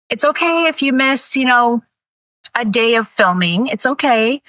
it's okay if you miss, a day of filming. It's okay.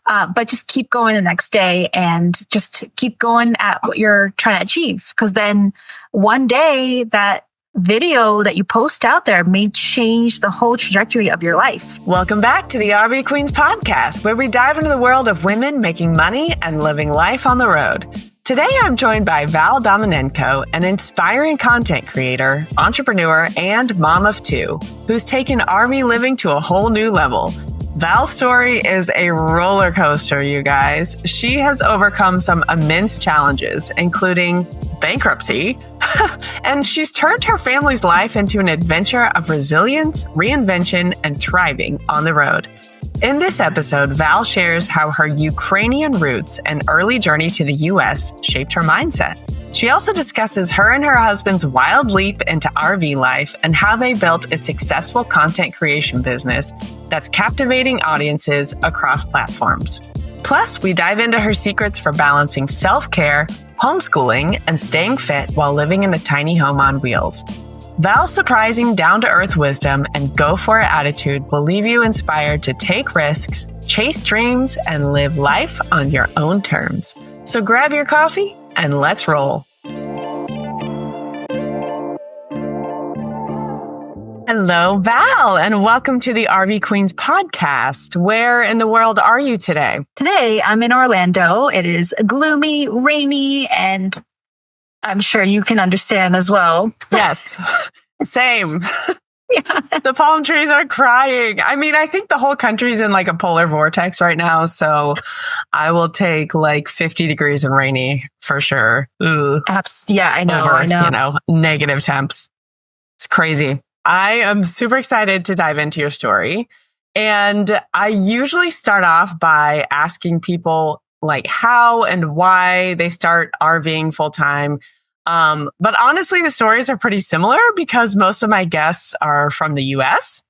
But just keep going the next day and just keep going at what you're trying to achieve. Because then one day that video that you post out there may change the whole trajectory of your life. Welcome back to the RV Queens podcast, where we dive into the world of women making money and living life on the road. Today, I'm joined by Val Domnenko, an inspiring content creator, entrepreneur, and mom of two, who's taken RV living to a whole new level. Val's story is a roller coaster, you guys. She has overcome some immense challenges, including bankruptcy, and she's turned her family's life into an adventure of resilience, reinvention, and thriving on the road. In this episode, Val shares how her Ukrainian roots and early journey to the U.S. shaped her mindset. She also discusses her and her husband's wild leap into RV life and how they built a successful content creation business that's captivating audiences across platforms. Plus, we dive into her secrets for balancing self-care, homeschooling, and staying fit while living in a tiny home on wheels. Val's surprising down-to-earth wisdom and go-for-it attitude will leave you inspired to take risks, chase dreams, and live life on your own terms. So grab your coffee and let's roll. Hello, Val, and welcome to the RV Queens podcast. Where in the world are you today? Today, I'm in Orlando. It is gloomy, rainy, and I'm sure you can understand as well. Yes, same. Yeah. The palm trees are crying. I mean, I think the whole country's in like a polar vortex right now. So I will take like 50 degrees and rainy for sure. Ooh. Yeah, I know. Over, I know. Negative temps. It's crazy. I am super excited to dive into your story. And I usually start off by asking people like how and why they start RVing full time. But honestly, the stories are pretty similar because most of my guests are from the US.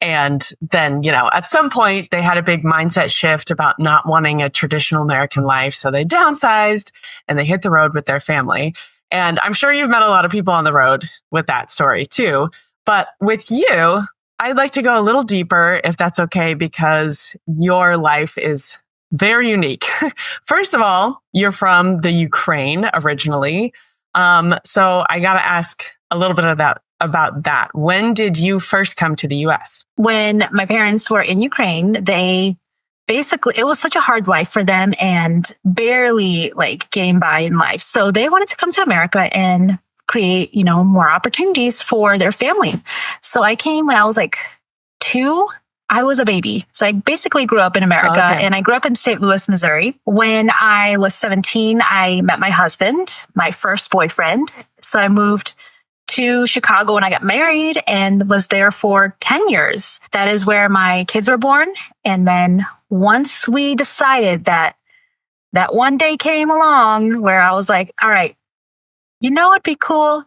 And then, at some point they had a big mindset shift about not wanting a traditional American life. So they downsized and they hit the road with their family. And I'm sure you've met a lot of people on the road with that story too. But with you, I'd like to go a little deeper if that's okay, because your life is very unique. First of all, you're from the Ukraine originally. So I got to ask a little bit about that. When did you first come to the US? When my parents were in Ukraine, it was such a hard life for them and barely getting by in life. So they wanted to come to America and create, more opportunities for their family. So I came when I was 2. I was a baby. So I basically grew up in America and I grew up in St. Louis, Missouri. When I was 17, I met my husband, my first boyfriend. So I moved to Chicago when I got married and was there for 10 years. That is where my kids were born. And then once we decided that one day came along where I was like, all right, it'd be cool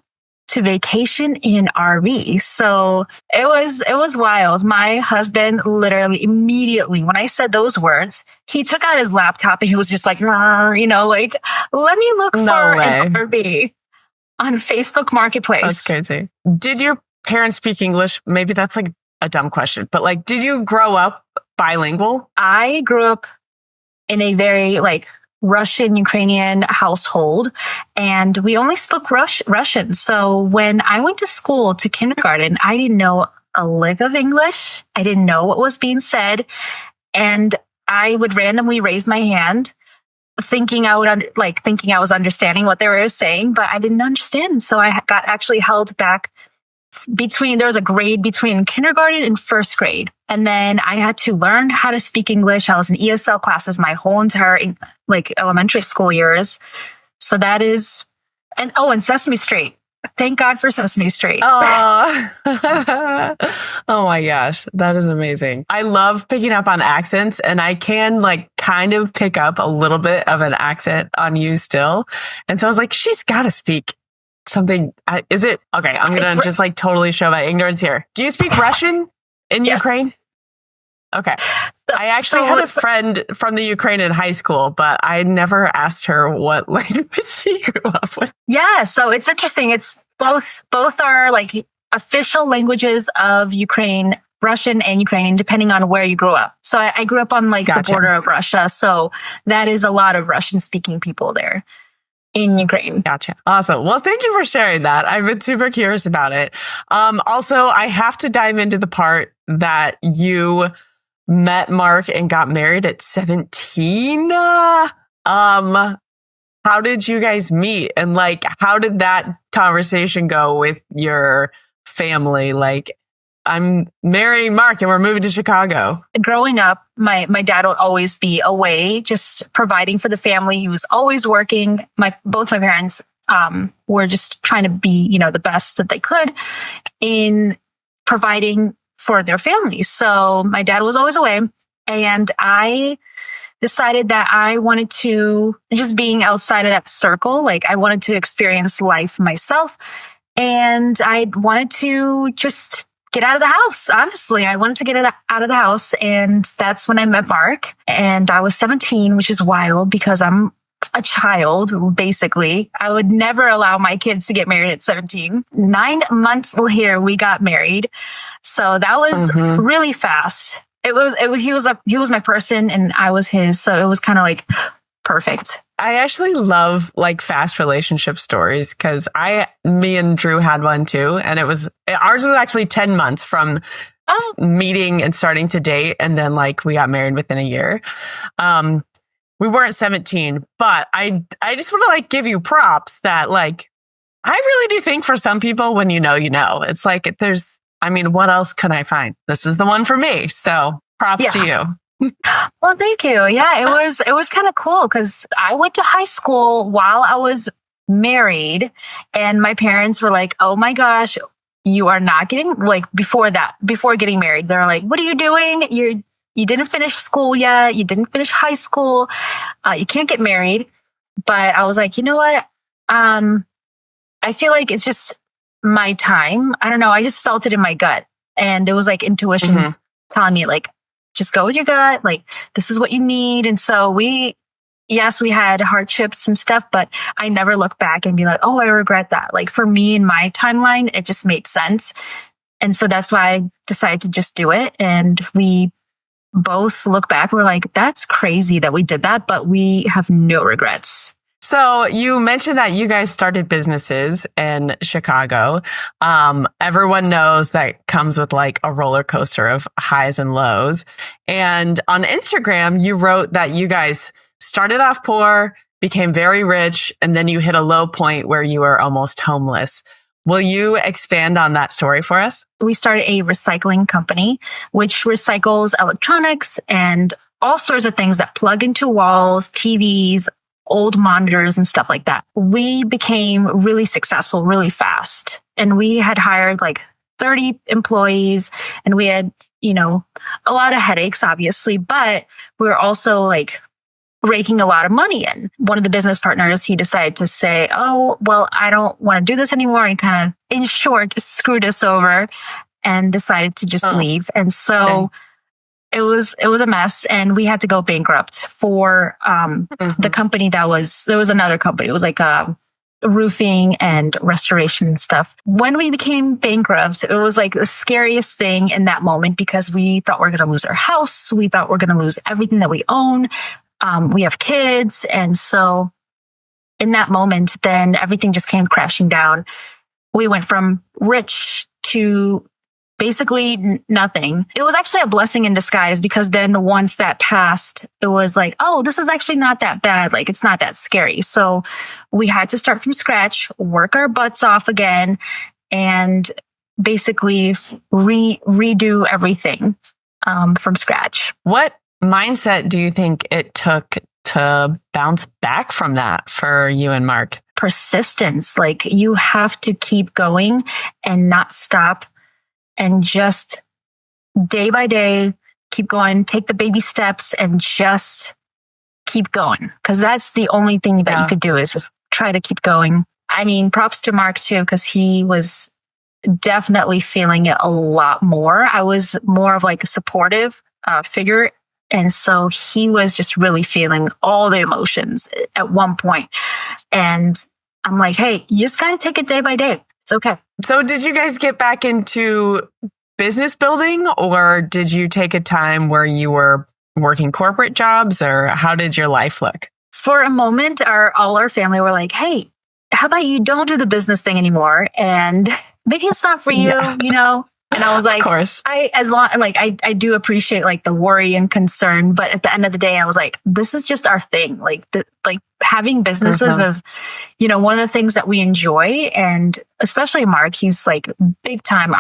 to vacation in RV. So it was wild. My husband literally immediately, when I said those words, he took out his laptop and he was just let me look for an RV on Facebook Marketplace. That's crazy. Did your parents speak English? Maybe that's a dumb question, but did you grow up bilingual? I grew up in a very Russian, Ukrainian household, and we only spoke Russian. So when I went to kindergarten, I didn't know a lick of English. I didn't know what was being said. And I would randomly raise my hand thinking I was understanding what they were saying, but I didn't understand. So I got actually held back there was a grade between kindergarten and first grade. And then I had to learn how to speak English. I was in ESL classes my whole entire elementary school years. So that is, and Sesame Street. Thank God for Sesame Street. Oh, oh my gosh. That is amazing. I love picking up on accents, and I can kind of pick up a little bit of an accent on you still. And so I was like, she's got to speak something. Is it? Okay. I'm going to just totally show my ignorance here. Do you speak Russian in Ukraine? Okay. I actually had a friend from the Ukraine in high school, but I never asked her what language she grew up with. Yeah. So it's interesting. It's both are official languages of Ukraine, Russian and Ukrainian, depending on where you grew up. So I grew up on like the border of Russia. So that is a lot of Russian speaking people there in Ukraine. Gotcha. Awesome. Well, thank you for sharing that. I've been super curious about it. Also, I have to dive into the part that you met Mark and got married at 17. How did you guys meet? And like, how did that conversation go with your family? Like, I'm marrying Mark and we're moving to Chicago. Growing up, my dad would always be away, just providing for the family. He was always working. Both my parents were just trying to be, the best that they could in providing for their families. So my dad was always away, and I decided that I wanted to, just being outside of that circle, like I wanted to experience life myself, and I wanted to just get out of the house. Honestly, I wanted to get out of the house. And that's when I met Mark. And I was 17, which is wild because I'm a child, basically. I would never allow my kids to get married at 17. 9 months later, we got married. So that was really fast. He was my person and I was his. So it was kind of like perfect. I actually love like fast relationship stories because me and Drew had one too. And ours was actually 10 months from meeting and starting to date. And then like we got married within a year. We weren't 17, but I just want to like give you props that like, I really do think for some people when you know, it's like what else can I find? This is the one for me. So props to you. Well, thank you. Yeah, it was kind of cool because I went to high school while I was married, and my parents were like, "Oh my gosh, you are not getting before getting married." They're like, "What are you doing? You didn't finish school yet. You didn't finish high school. You can't get married." But I was like, you know what? I feel like it's just my time. I don't know. I just felt it in my gut, and it was like intuition telling me like, just go with your gut. Like, this is what you need. And so we had hardships and stuff, but I never look back and be like, oh, I regret that. Like for me in my timeline, it just made sense. And so that's why I decided to just do it. And we both look back. We're like, that's crazy that we did that, but we have no regrets. So you mentioned that you guys started businesses in Chicago. Everyone knows that comes with like a roller coaster of highs and lows. And on Instagram, you wrote that you guys started off poor, became very rich, and then you hit a low point where you were almost homeless. Will you expand on that story for us? We started a recycling company, which recycles electronics and all sorts of things that plug into walls, TVs, old monitors and stuff like that. We became really successful really fast. And we had hired like 30 employees, and we had, a lot of headaches, obviously, but we were also like raking a lot of money in. One of the business partners, he decided to say, oh, well, I don't want to do this anymore. And kind of, in short, screwed us over and decided to just leave. And so it was a mess, and we had to go bankrupt for the company there was another company. It was like roofing and restoration stuff. When we became bankrupt, it was like the scariest thing in that moment because we thought we're going to lose our house. We thought we're going to lose everything that we own. We have kids. And so in that moment, then everything just came crashing down. We went from rich to basically nothing. It was actually a blessing in disguise because then once that passed, it was like, oh, this is actually not that bad. Like, it's not that scary. So we had to start from scratch, work our butts off again, and basically redo everything from scratch. What mindset do you think it took to bounce back from that for you and Mark? Persistence. Like, you have to keep going and not stop. And just day by day, keep going, take the baby steps and just keep going. Because that's the only thing that you could do is just try to keep going. I mean, props to Mark too, because he was definitely feeling it a lot more. I was more of like a supportive figure. And so he was just really feeling all the emotions at one point. And I'm like, hey, you just got to take it day by day. It's okay. So did you guys get back into business building, or did you take a time where you were working corporate jobs, or how did your life look? For a moment, all our family were like, hey, how about you don't do the business thing anymore? And maybe it's not for you, you know? And I was like, of course. I do appreciate like the worry and concern, but at the end of the day, I was like, this is just our thing. Like having businesses is, you know, one of the things that we enjoy. And especially Mark, he's like big time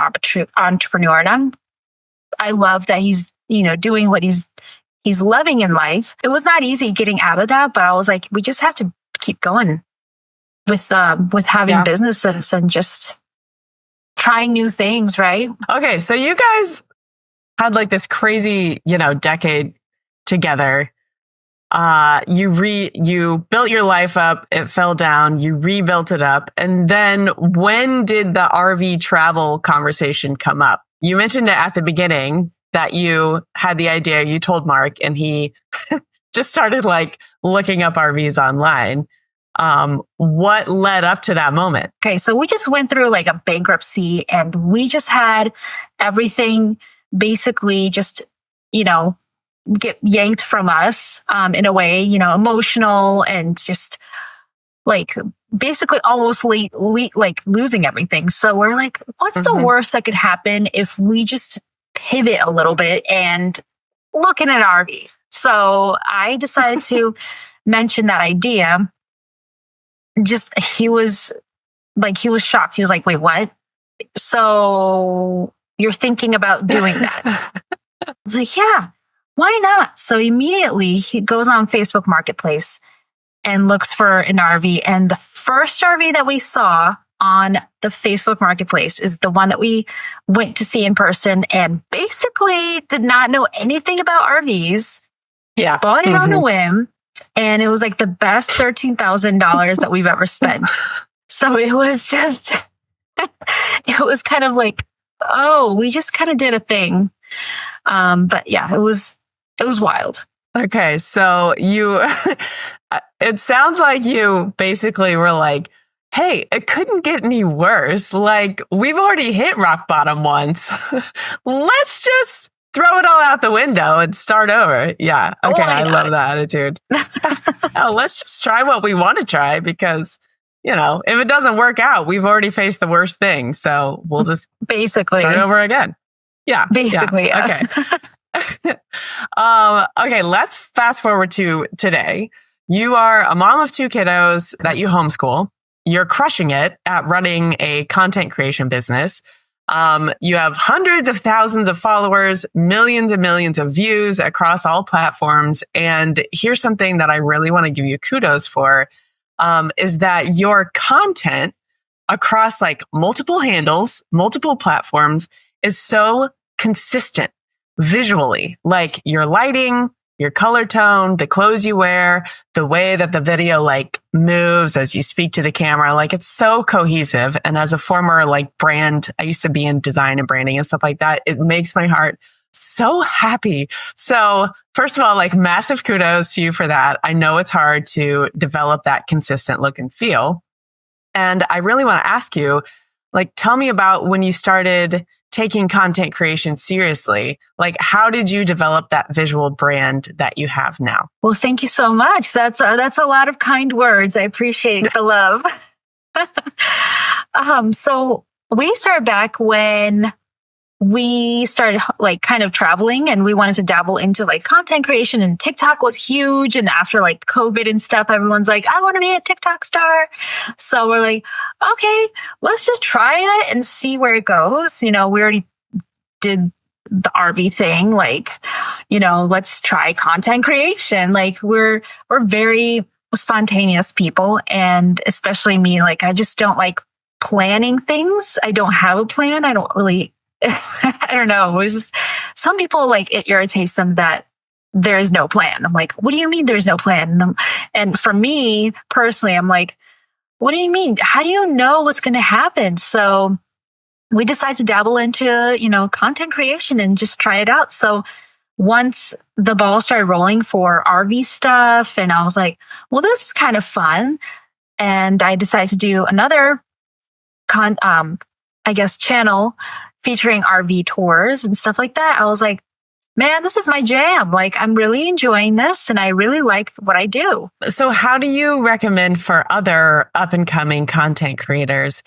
entrepreneur. And I love that he's, you know, doing what he's loving in life. It was not easy getting out of that, but I was like, we just have to keep going with having businesses and just trying new things, right? Okay, so you guys had like this crazy, you know, decade together. You built your life up, it fell down, you rebuilt it up. And then when did the RV travel conversation come up? You mentioned it at the beginning that you had the idea, you told Mark, and he just started like looking up RVs online. What led up to that moment? Okay, so we just went through like a bankruptcy and we just had everything basically just, you know, get yanked from us in a way, you know, emotional and just like basically almost like losing everything. So we're like, what's the worst that could happen if we just pivot a little bit and look at an RV? So I decided to mention that idea. Just he was shocked. He was like, wait, what? So you're thinking about doing that? I was like, yeah, why not? So immediately he goes on Facebook Marketplace and looks for an RV. And the first RV that we saw on the Facebook Marketplace is the one that we went to see in person and basically did not know anything about RVs. Yeah. Bought it on a whim. And it was like the best $13,000 that we've ever spent. So it was just, it was kind of like, oh, we just kind of did a thing. But yeah, it was wild. Okay. So it sounds like you basically were like, hey, it couldn't get any worse. Like we've already hit rock bottom once. Let's just throw it all out the window and start over. Yeah. Okay. I love that attitude. Let's just try what we want to try because, you know, if it doesn't work out, we've already faced the worst thing. So we'll just basically start over again. Yeah. Basically. Yeah. Okay. Okay. Let's fast forward to today. You are a mom of 2 kiddos that you homeschool. You're crushing it at running a content creation business. You have hundreds of thousands of followers, millions and millions of views across all platforms. And here's something that I really want to give you kudos for, is that your content across like multiple handles, multiple platforms is so consistent visually, like your lighting, your color tone, the clothes you wear, the way that the video like moves as you speak to the camera, like it's so cohesive. And as a former like brand, I used to be in design and branding and stuff like that. It makes my heart so happy. So first of all, like massive kudos to you for that. I know it's hard to develop that consistent look and feel. And I really want to ask you, like, tell me about when you started taking content creation seriously. Like, how did you develop that visual brand that you have now? Well, thank you so much. That's a lot of kind words. I appreciate the love. So we started back when we started like kind of traveling and we wanted to dabble into like content creation, and TikTok was huge. And after like COVID and stuff, everyone's like, I want to be a TikTok star. So we're like, okay, let's just try it and see where it goes. You know, we already did the RV thing. Like, you know, let's try content creation. Like we're very spontaneous people. And especially me, like, I just don't like planning things. I don't have a plan. I don't really, I don't know. It was just, some people like it irritates them that there is no plan. I'm like, what do you mean there's no plan? And for me personally, I'm like, what do you mean? How do you know what's going to happen? So we decided to dabble into, you know, content creation and just try it out. So once the ball started rolling for RV stuff, and I was like, well, this is kind of fun. And I decided to do another I guess, channel featuring RV tours and stuff like that, I was like, man, this is my jam. Like, I'm really enjoying this and I really like what I do. So how do you recommend for other up and coming content creators?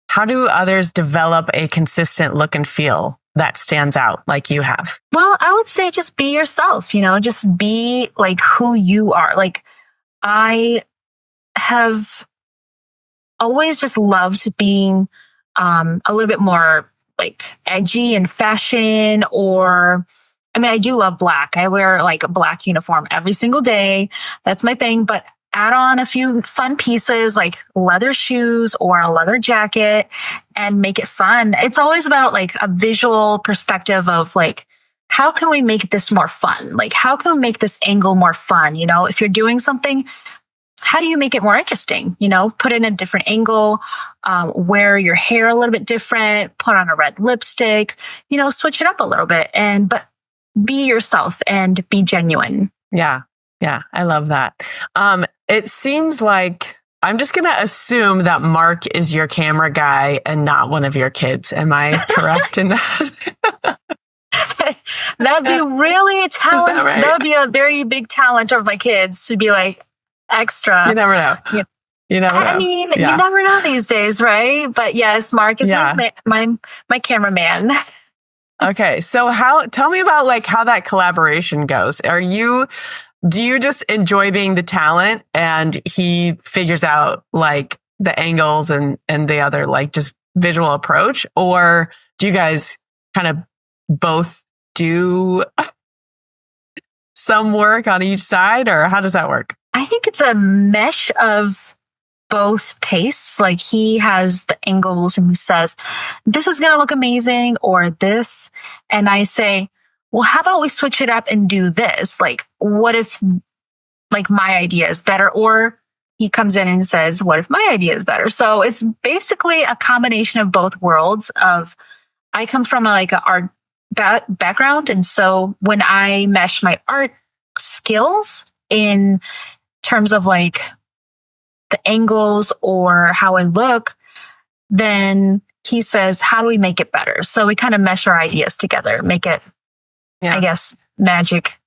How do others develop a consistent look and feel that stands out like you have? Well, I would say just be yourself, just be like who you are. Like, I have always just loved being a little bit more like edgy in fashion, or I do love black. I wear like a black uniform every single day. That's my thing. But add on a few fun pieces like leather shoes or a leather jacket and make it fun. It's always about like a visual perspective of like, how can we make this more fun? Like, how can we make this angle more fun? If you're doing something, how do you make it more interesting? Put in a different angle, wear your hair a little bit different, put on a red lipstick, switch it up a little bit, but be yourself and be genuine. Yeah. Yeah. I love that. It seems like I'm just going to assume that Mark is your camera guy and not one of your kids. Am I correct in that? That'd be really a talent. Is that right? That would be a very big talent of my kids to be like extra. You never know. You never know. You never know these days, right? But yes, Mark is my cameraman. Okay. So tell me about like how that collaboration goes. Do you just enjoy being the talent and he figures out like the angles and the other like just visual approach? Or do you guys kind of both do some work on each side, or how does that work? I think it's a mesh of both tastes. Like, he has the angles and he says, this is going to look amazing, or this. And I say, well, how about we switch it up and do this? Like, what if like my idea is better? Or he comes in and says, what if my idea is better? So it's basically a combination of both worlds of, I come from an art background. And so when I mesh my art skills in terms of like the angles or how I look, then he says, how do we make it better? So we kind of mesh our ideas together, make it, I guess, magic.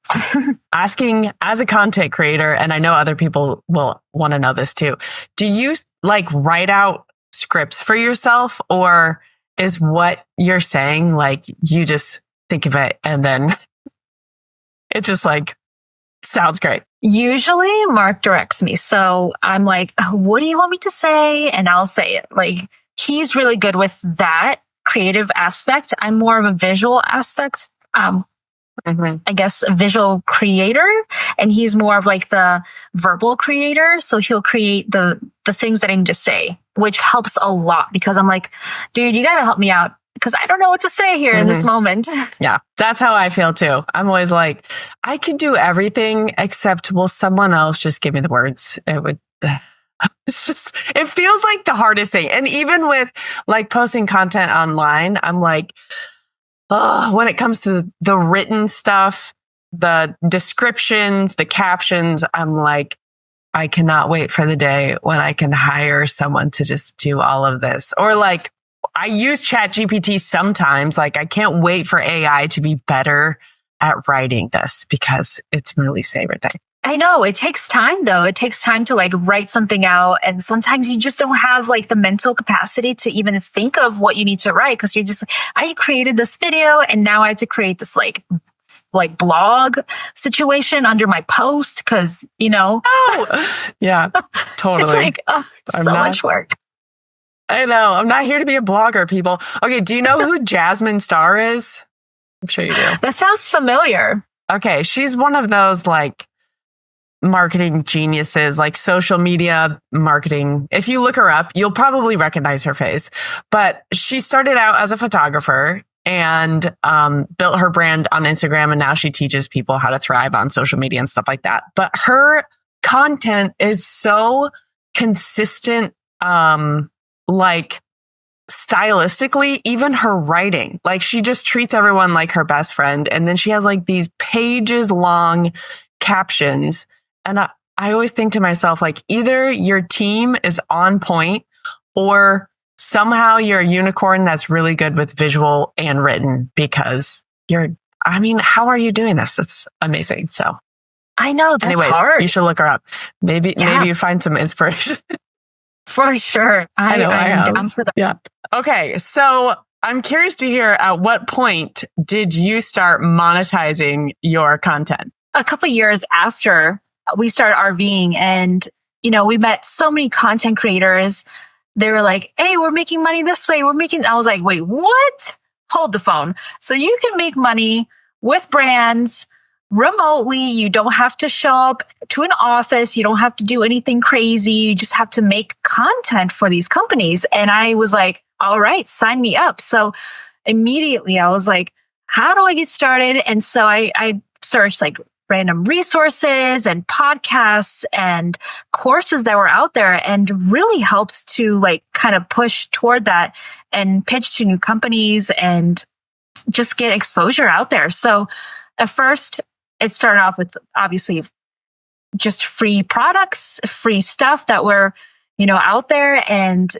Asking as a content creator, and I know other people will want to know this too, do you like write out scripts for yourself, or is what you're saying like you just think of it and then it just like sounds great? Usually Mark directs me. So I'm like, what do you want me to say? And I'll say it. Like, he's really good with that creative aspect. I'm more of a visual aspect. I guess a visual creator, and he's more of like the verbal creator. So he'll create the things that I need to say, which helps a lot because I'm like, dude, you got to help me out because I don't know what to say here in this moment. Yeah, that's how I feel too. I'm always like, I could do everything except will someone else just give me the words? It feels like the hardest thing. And even with like posting content online, I'm like, when it comes to the written stuff, the descriptions, the captions, I'm like, I cannot wait for the day when I can hire someone to just do all of this. Or like, I use ChatGPT sometimes. Like, I can't wait for AI to be better at writing this because it's my least favorite thing. I know it takes time though. It takes time to like write something out. And sometimes you just don't have like the mental capacity to even think of what you need to write. Cause you're just like, I created this video and now I have to create this like blog situation under my post. Cause yeah, totally. It's like, so much work. I know. I'm not here to be a blogger, people. Okay. Do you know who Jasmine Star is? I'm sure you do. That sounds familiar. Okay. She's one of those like marketing geniuses, like social media marketing. If you look her up, you'll probably recognize her face. But she started out as a photographer and built her brand on Instagram. And now she teaches people how to thrive on social media and stuff like that. But her content is so consistent, like stylistically, even her writing, like she just treats everyone like her best friend. And then she has like these pages long captions. And I always think to myself, like, either your team is on point or somehow you're a unicorn that's really good with visual and written because how are you doing this? It's amazing. So I know that's anyways, hard. you should look her up. Maybe you find some inspiration. For sure. I'm down for that. Yeah. Okay. So I'm curious to hear, at what point did you start monetizing your content? A couple of years after we started RVing, and, we met so many content creators. They were like, hey, we're making money this way. I was like, wait, what? Hold the phone. So you can make money with brands remotely. You don't have to show up to an office. You don't have to do anything crazy. You just have to make content for these companies. And I was like, all right, sign me up. So immediately I was like, how do I get started? And so I searched like random resources and podcasts and courses that were out there, and really helps to like kind of push toward that and pitch to new companies and just get exposure out there. So at first it started off with obviously just free products, free stuff that were, out there. And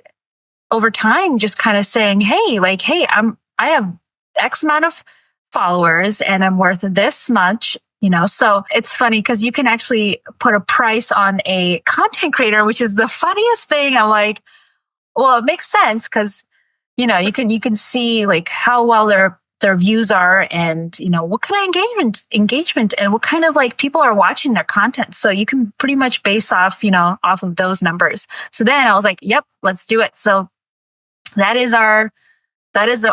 over time, just kind of saying, hey, I have X amount of followers and I'm worth this much, so it's funny because you can actually put a price on a content creator, which is the funniest thing. I'm like, well, it makes sense because, you can see like how well their views are and, what kind of engagement and what kind of like people are watching their content. So you can pretty much base off, off of those numbers. So then I was like, yep, let's do it. So that is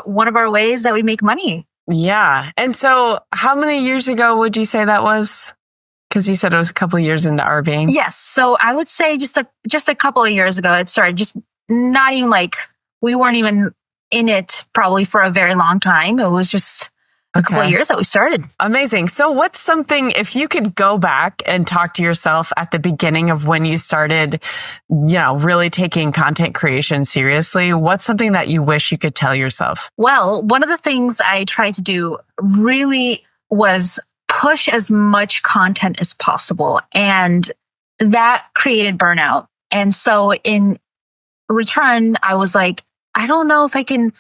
one of our ways that we make money. Yeah. And so how many years ago would you say that was? Because you said it was a couple of years into RVing. Yes. So I would say just a couple of years ago, it started. Just not even like, we weren't even in it probably for a very long time. It was just a couple of years that we started. Amazing. So what's something, if you could go back and talk to yourself at the beginning of when you started, really taking content creation seriously, what's something that you wish you could tell yourself? Well, one of the things I tried to do really was push as much content as possible. And that created burnout. And so in return, I was like, I don't know if I can,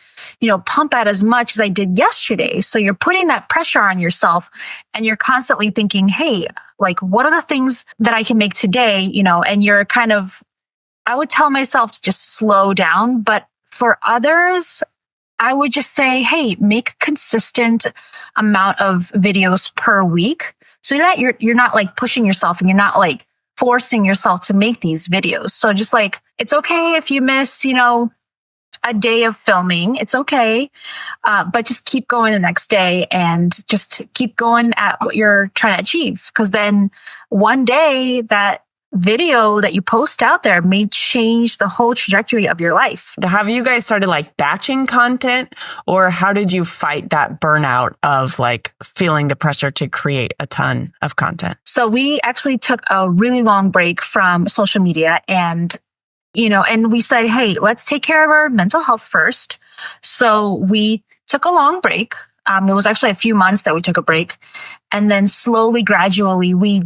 pump out as much as I did yesterday. So you're putting that pressure on yourself and you're constantly thinking, hey, like, what are the things that I can make today? And you're kind of, I would tell myself to just slow down. But for others, I would just say, hey, make a consistent amount of videos per week so that you're not like pushing yourself and you're not like forcing yourself to make these videos. So just like, it's okay if you miss, a day of filming, it's okay. But just keep going the next day and just keep going at what you're trying to achieve. Because then one day that video that you post out there may change the whole trajectory of your life. Have you guys started like batching content, or how did you fight that burnout of like feeling the pressure to create a ton of content? So we actually took a really long break from social media and we said, hey, let's take care of our mental health first. So we took a long break. It was actually a few months that we took a break. And then slowly, gradually, we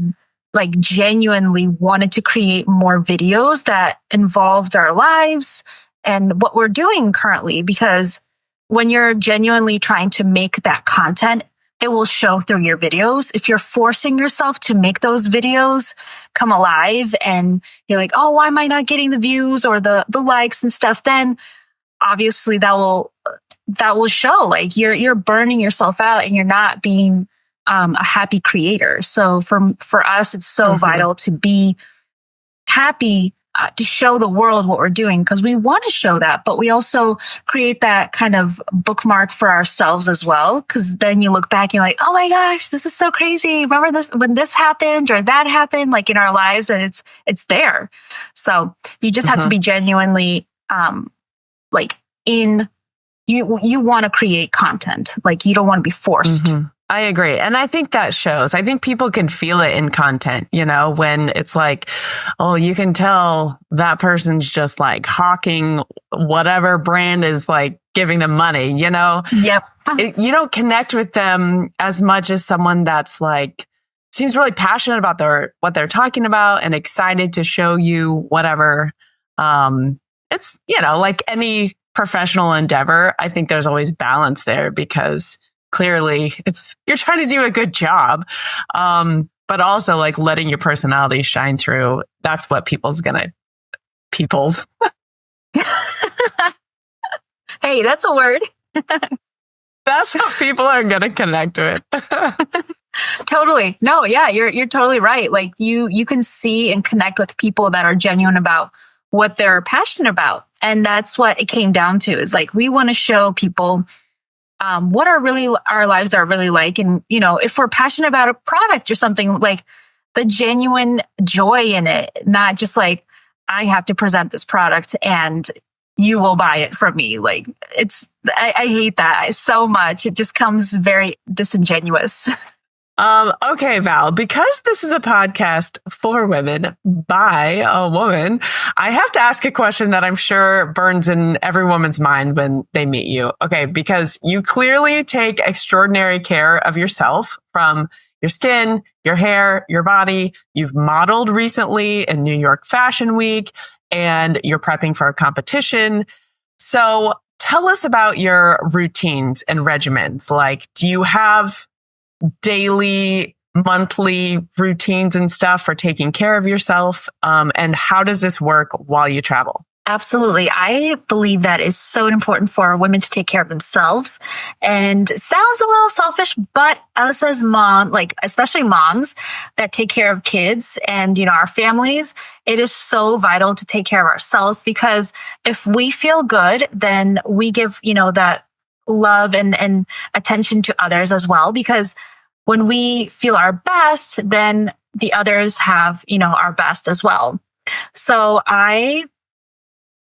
like genuinely wanted to create more videos that involved our lives and what we're doing currently. Because when you're genuinely trying to make that content, it will show through your videos. If you're forcing yourself to make those videos come alive and you're like, oh, why am I not getting the views or the likes and stuff? Then obviously that will show like you're burning yourself out and you're not being a happy creator. So for us, it's so vital to be happy, to show the world what we're doing, because we want to show that, but we also create that kind of bookmark for ourselves as well. Because then you look back and you're like, oh my gosh, this is so crazy. Remember this when this happened or that happened, like in our lives, and it's there. So you just have to be genuinely you want to create content. Like you don't want to be forced. I agree. And I think that shows. I think people can feel it in content, when it's like, oh, you can tell that person's just like hawking whatever brand is like giving them money, Yep. You don't connect with them as much as someone that's like, seems really passionate about what they're talking about and excited to show you whatever, it's, like any professional endeavor, I think there's always balance there because clearly you're trying to do a good job. But also like letting your personality shine through. That's what people's. Hey, that's a word. That's how people are going to connect to it. Totally. No, yeah, you're totally right. Like you can see and connect with people that are genuine about what they're passionate about. And that's what it came down to, is like, we want to show people what our lives are really like. And, if we're passionate about a product or something, like the genuine joy in it, not just like, I have to present this product and you will buy it from me. Like I hate that so much. It just comes very disingenuous. Okay, Val, because this is a podcast for women by a woman, I have to ask a question that I'm sure burns in every woman's mind when they meet you. Okay, because you clearly take extraordinary care of yourself, from your skin, your hair, your body. You've modeled recently in New York Fashion Week, and you're prepping for a competition. So tell us about your routines and regimens. Like, do you have daily, monthly routines and stuff for taking care of yourself? And how does this work while you travel? Absolutely. I believe that is so important for women to take care of themselves. And it sounds a little selfish, but us as mom, like especially moms that take care of kids and, our families, it is so vital to take care of ourselves, because if we feel good, then we give, that love and attention to others as well. Because when we feel our best, then the others have, our best as well. So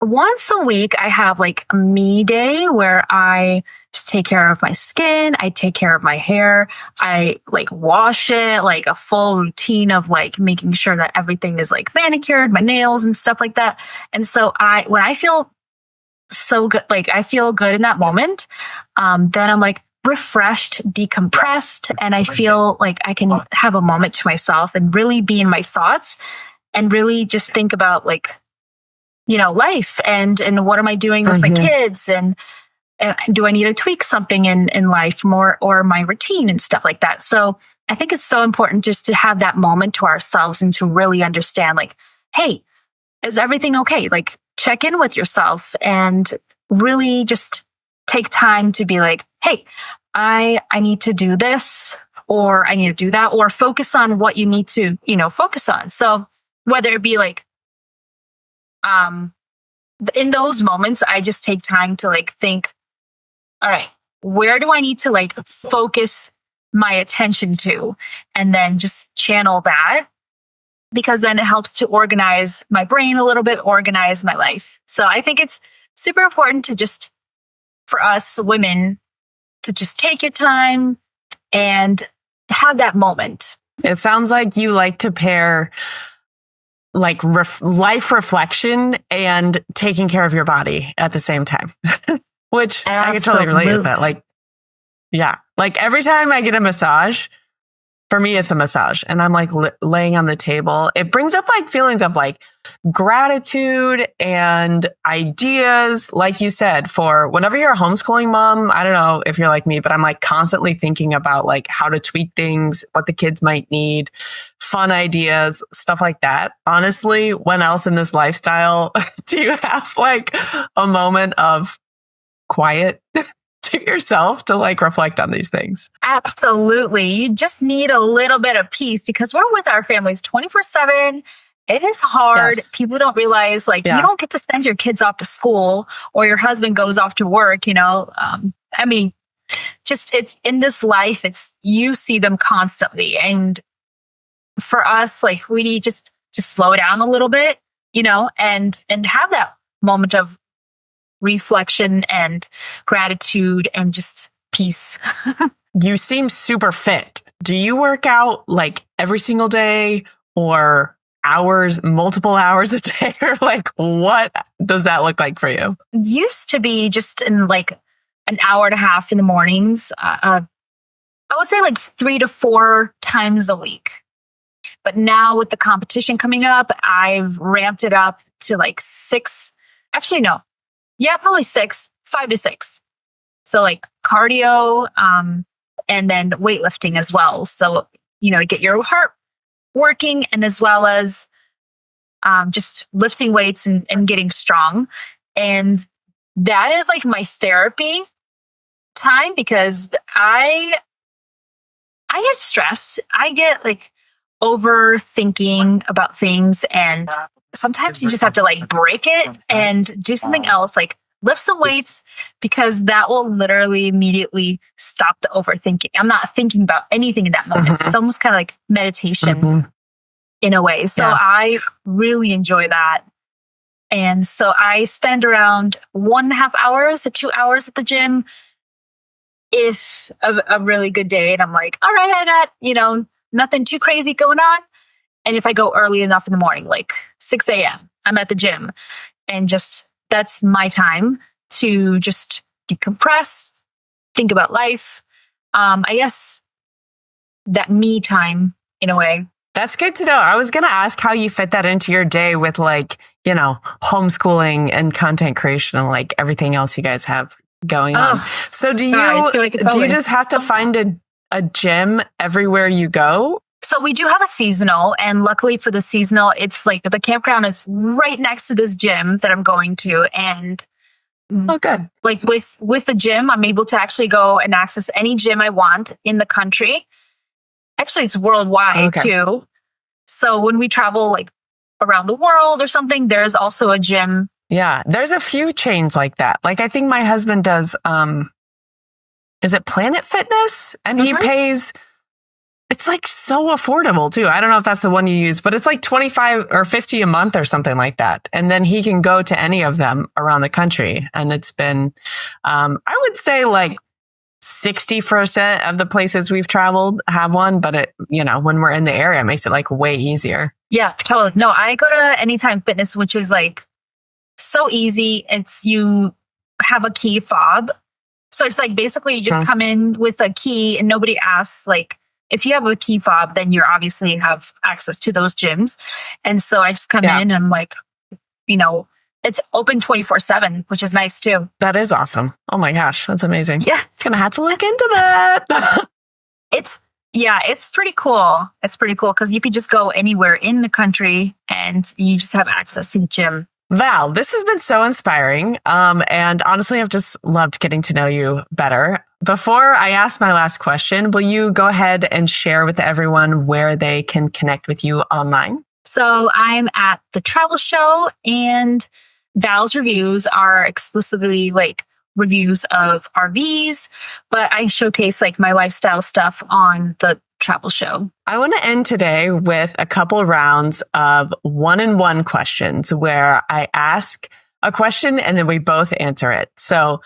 once a week, I have like a me day where I just take care of my skin. I take care of my hair. I like wash it, like a full routine of like making sure that everything is like manicured, my nails and stuff like that. And so when I feel so good, like I feel good in that moment, then I'm like refreshed, decompressed, and I feel like I can have a moment to myself and really be in my thoughts and really just think about like, life and what am I doing with my kids, and do I need to tweak something in life more, or my routine and stuff like that. So I think it's so important just to have that moment to ourselves and to really understand like, hey, is everything okay? Like check in with yourself and really just take time to be like, hey, I need to do this, or I need to do that, or focus on what you need to, focus on. So whether it be like, in those moments, I just take time to like think, all right, where do I need to like focus my attention to? And then just channel that, because then it helps to organize my brain a little bit, organize my life. So I think it's super important to just, for us women, to just take your time and have that moment. It sounds like you like to pair like life reflection and taking care of your body at the same time, which I can totally relate with that. Like, yeah, like every time I get a massage, for me, it's a massage, and I'm like laying on the table. It brings up like feelings of like gratitude and ideas, like you said, for whenever you're a homeschooling mom. I don't know if you're like me, but I'm like constantly thinking about like how to tweak things, what the kids might need, fun ideas, stuff like that. Honestly, when else in this lifestyle do you have like a moment of quiet to yourself to like reflect on these things? Absolutely. You just need a little bit of peace, because we're with our families 24/7. It is hard. Yes. People don't realize like you don't get to send your kids off to school, or your husband goes off to work, I mean, just it's in this life, you see them constantly. And for us, like we need just to slow down a little bit, and have that moment of reflection and gratitude and just peace. You seem super fit. Do you work out like every single day, or multiple hours a day, or like what does that look like for you? Used to be just in like an hour and a half in the mornings. I would say like 3 to 4 times a week. But now with the competition coming up, I've ramped it up to like 6 Actually, no. Yeah, probably 5 to 6. So like cardio, and then weightlifting as well. So, get your heart working, and as well as just lifting weights and getting strong. And that is like my therapy time, because I get stressed. I get like overthinking about things, and sometimes you just have to like break it and do something else, like lift some weights, because that will literally immediately stop the overthinking. I'm not thinking about anything in that moment. It's almost kind of like meditation in a way. So I really enjoy that. And so I spend around 1.5 hours to 2 hours at the gym. If a really good day, and I'm like, all right, I got, nothing too crazy going on. And if I go early enough in the morning, like 6 a.m., I'm at the gym, and that's my time to just decompress, think about life. I guess that me time in a way. That's good to know. I was going to ask how you fit that into your day with like, homeschooling and content creation and like everything else you guys have going on. So do you just have to find a gym everywhere you go? So we do have a seasonal, and luckily for the seasonal, it's like the campground is right next to this gym that I'm going to. And good. Like with the gym, I'm able to actually go and access any gym I want in the country. Actually, it's worldwide too. So when we travel like around the world or something, there's also a gym. Yeah, there's a few chains like that. Like I think my husband does, is it Planet Fitness? And he pays, it's like so affordable too. I don't know if that's the one you use, but it's like 25 or 50 a month or something like that. And then he can go to any of them around the country. And it's been, I would say like 60% of the places we've traveled have one, but it, when we're in the area, it makes it like way easier. Yeah, totally. No, I go to Anytime Fitness, which is like so easy. It's you have a key fob. So it's like basically you just come in with a key and nobody asks. Like if you have a key fob, then you obviously have access to those gyms. And so I just come in and I'm like, it's open 24/7, which is nice too. That is awesome. Oh my gosh, that's amazing. Yeah. Gonna have to look into that. It's pretty cool. It's pretty cool because you could just go anywhere in the country and you just have access to the gym. Val, this has been so inspiring. And honestly, I've just loved getting to know you better. Before I ask my last question, will you go ahead and share with everyone where they can connect with you online? So I'm at the travel show, and Val's reviews are exclusively like reviews of RVs, but I showcase like my lifestyle stuff on the travel show. I want to end today with a couple rounds of 1-on-1 questions where I ask a question and then we both answer it. So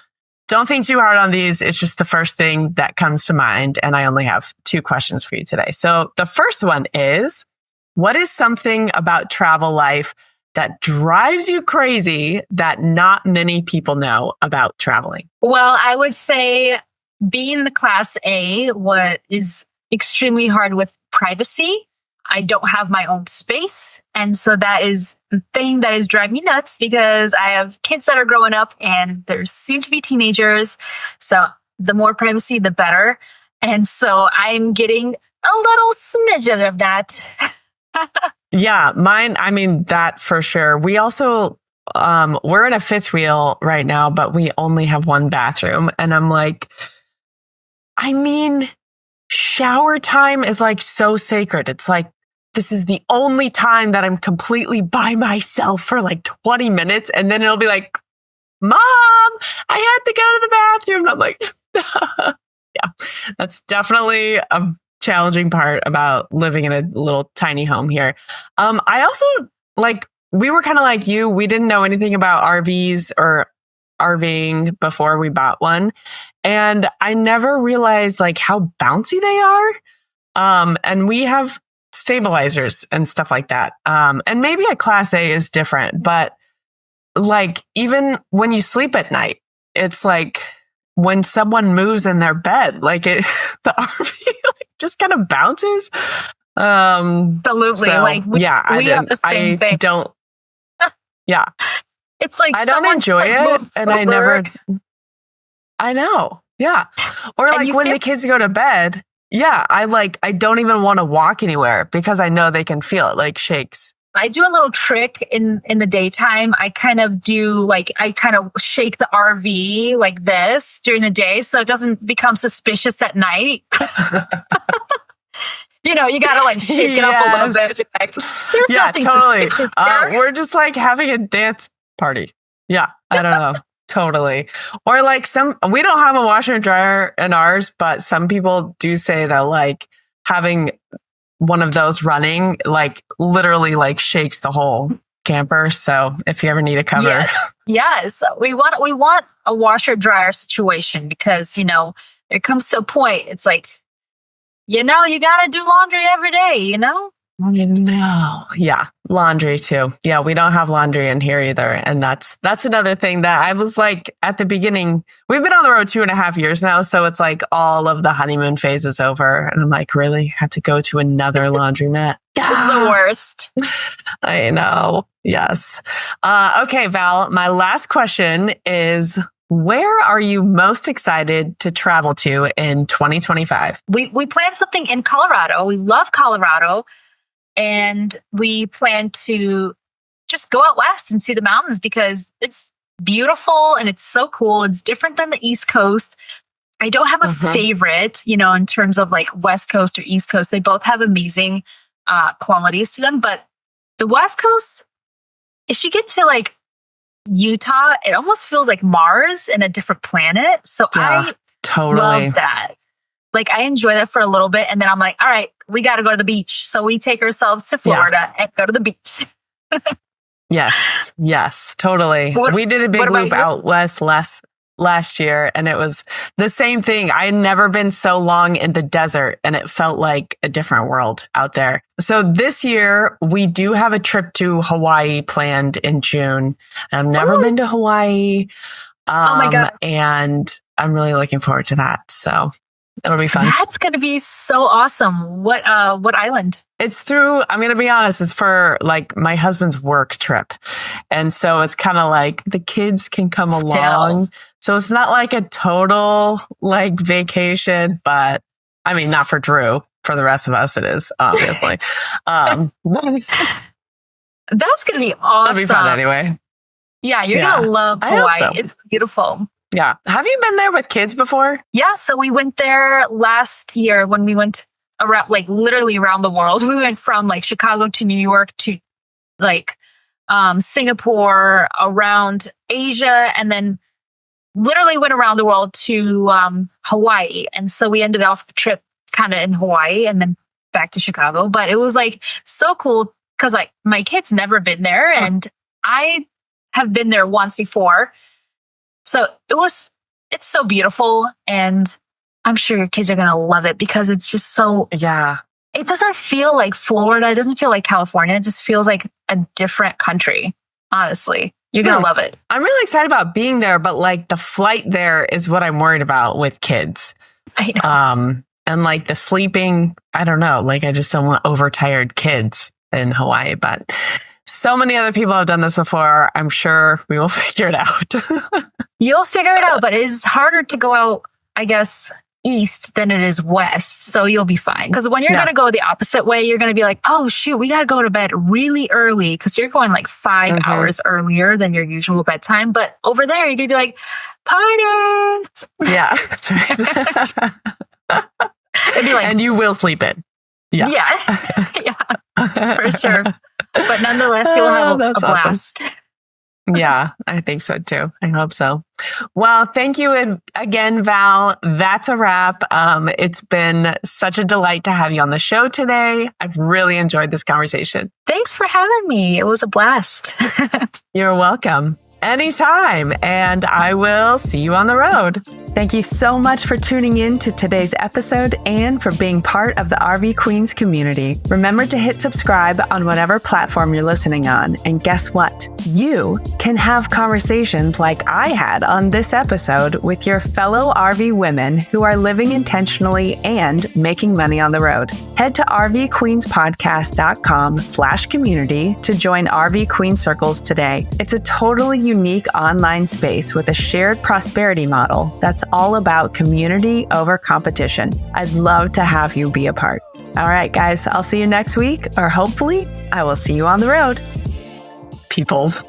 don't think too hard on these. It's just the first thing that comes to mind. And I only have 2 questions for you today. So the first one is, what is something about travel life that drives you crazy that not many people know about traveling? Well, I would say being the Class A, what is extremely hard with privacy. I don't have my own space. And so that is the thing that is driving me nuts, because I have kids that are growing up and they're soon to be teenagers. So the more privacy, the better. And so I'm getting a little smidgen of that. Yeah, mine, I mean, that for sure. We also, we're in a 5th wheel right now, but we only have 1 bathroom. And I'm like, shower time is like so sacred. It's like, this is the only time that I'm completely by myself for like 20 minutes. And then it'll be like, Mom, I had to go to the bathroom. And I'm like, yeah, that's definitely a challenging part about living in a little tiny home here. I also we were kind of like you. We didn't know anything about RVs or RVing before we bought one. And I never realized like how bouncy they are. And we have stabilizers and stuff like that. And maybe a Class A is different, but like even when you sleep at night, it's like when someone moves in their bed, like the RV just kind of bounces. Absolutely. So, we have the same thing. Yeah. It's like I don't enjoy it, and I know. Yeah. Or like when the kids go to bed, I don't even want to walk anywhere because I know they can feel it, like shakes. I do a little trick in the daytime. I kind of shake the RV like this during the day so it doesn't become suspicious at night. You got to like shake it up a little bit. Like, there's nothing totally. suspicious there. We're just like having a dance party. Yeah, I don't know. Totally. Or like we don't have a washer and dryer in ours, but some people do say that like having one of those running, like literally like shakes the whole camper. So if you ever need a cover. Yes. We want a washer dryer situation because, it comes to a point. It's like, you got to do laundry every day, Yeah. Laundry too. Yeah. We don't have laundry in here either. And that's another thing that I was like at the beginning, we've been on the road 2.5 years now. So it's like all of the honeymoon phase is over. And I'm like, really have to go to another laundromat. This is the worst. I know. Yes. Okay, Val, my last question is, where are you most excited to travel to in 2025? We planned something in Colorado. We love Colorado. And we plan to just go out west and see the mountains because it's beautiful and it's so cool. It's different than the East Coast. I don't have a favorite, in terms of like West Coast or East Coast. They both have amazing qualities to them. But the West Coast, if you get to like Utah, it almost feels like Mars and a different planet. So I totally love that. Like I enjoy that for a little bit. And then I'm like, all right, we got to go to the beach. So we take ourselves to Florida and go to the beach. Yes, totally. We did a big loop out west last year and it was the same thing. I had never been so long in the desert and it felt like a different world out there. So this year we do have a trip to Hawaii planned in June. I've never been to Hawaii. Oh my God. And I'm really looking forward to that. So it'll be fun. That's going to be so awesome. What island? It's I'm going to be honest, it's for like my husband's work trip. And so it's kind of like the kids can come along. So it's not like a total like vacation, but I mean, not for Drew. For the rest of us, it is, obviously. That's going to be awesome. It'll be fun anyway. Yeah, you're going to love Hawaii. So. It's beautiful. Yeah. Have you been there with kids before? Yeah. So we went there last year when we went around, like literally around the world. We went from like Chicago to New York to like Singapore, around Asia, and then literally went around the world to Hawaii. And so we ended off the trip kind of in Hawaii and then back to Chicago. But it was like so cool because like my kids never been there and I have been there once before. So it's so beautiful and I'm sure your kids are going to love it because it's just so, it doesn't feel like Florida. It doesn't feel like California. It just feels like a different country. Honestly, you're going to love it. I'm really excited about being there, but like the flight there is what I'm worried about with kids. I know. And like the sleeping, I don't know, like I just don't want overtired kids in Hawaii, but so many other people have done this before. I'm sure we will figure it out. You'll figure it out, but it is harder to go out, I guess, east than it is west. So you'll be fine. Because when you're going to go the opposite way, you're going to be like, oh, shoot, we got to go to bed really early because you're going like 5 hours earlier than your usual bedtime. But over there, you're going to be like, party. Yeah, that's right. It'd be like, and you will sleep in. Yeah. Yeah, for sure. But nonetheless, you'll have a blast. Awesome. Yeah, I think so too. I hope so. Well, thank you again, Val. That's a wrap. It's been such a delight to have you on the show today. I've really enjoyed this conversation. Thanks for having me. It was a blast. You're welcome. Anytime. And I will see you on the road. Thank you so much for tuning in to today's episode and for being part of the RV Queens community. Remember to hit subscribe on whatever platform you're listening on. And guess what? You can have conversations like I had on this episode with your fellow RV women who are living intentionally and making money on the road. Head to rvqueenspodcast.com/community to join RV Queen Circles today. It's a totally unique online space with a shared prosperity model that's all about community over competition. I'd love to have you be a part. All right, guys, I'll see you next week, or hopefully I will see you on the road. Peoples.